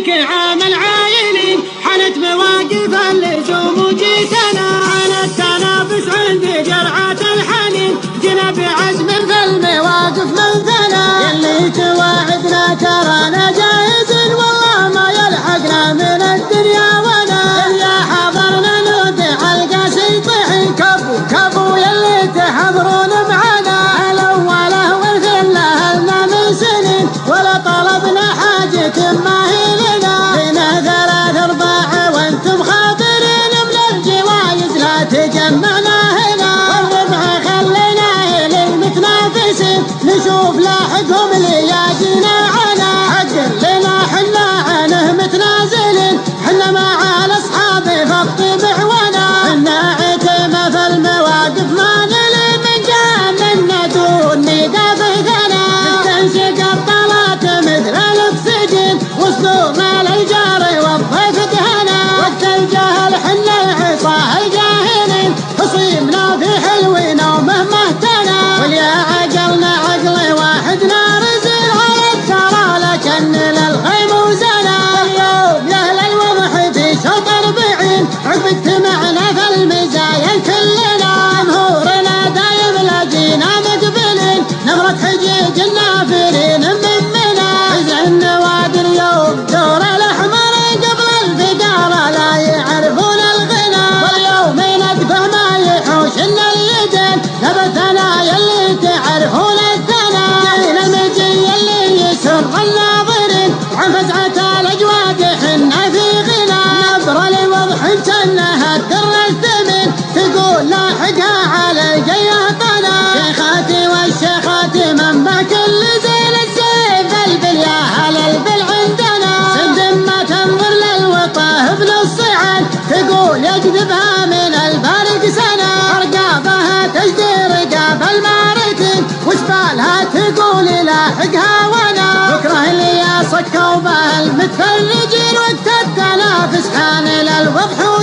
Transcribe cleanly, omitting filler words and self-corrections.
فيك عام العايلين حنت مواقف اللزوم وجيتنا على التنافس عند جرعة الحنين جينا بعزم في المواقف مثلا يلي تواعدنا ترانا جاهزين والله ما يلحقنا من الدنيا ولا يا حضرنا نودع القاسي طيحين كفو كفو يلي تحضرون معنا الاوله والخله لنا من سنين ولا طلبنا حاجة ما هي لنا لنا 3 أرباع وانتم خاطرين من الجوايز لا تجمعنا هنا والربح خلينا للمتنافسين نشوف لاحقهم لياجينا عنا حق لنا حنا عنه متنازلين حنا مع الاصحاب فالطبع وانا حنا عتمة في المواقف ما نلي من جامنا دون ميقاف ثنا نستنشق الطلات مثل الاكسجين وصدورنا للجار والضيف دهنا وقت الجهل حنا عصاه الجاهلين خصيمنا في حلونا ومهما اهتنا واليا عقلنا عقل واحد نارزين على الثرى لكن للغيم وزنا اليوم يا اهل الوضح في شوط 40 عقب اجتمعنا في المزايا كلنا جمهورنا دايم لاجينا مقبلين نمرة حجيج النافرين مننا حزن النوادي اليوم دور الاحمر قبل الفقارة لا يعرفون الغنى واليوم ندفع ما يحوش لنا اليدين نبتنا يلي تعرفون الثنا جينا المجي اللي يسر الناظرين عن فزعة الاجواد حنا في غنى نبرة لوضح كانها الدر الثمين تقول لاحقها على القياطنا شيخاتي والشيخاتي منبع كل زين الزين البل يا هل البل عندنا سند ما تنظر للوطاه بنصعد تقول يجذبها من الفارق سنة ارقابها تجدي رقاب المارتين وشبالها تقول لاحقها وانا بكره اللي صكوا به المتفرجين وقت التنافس حان للوضح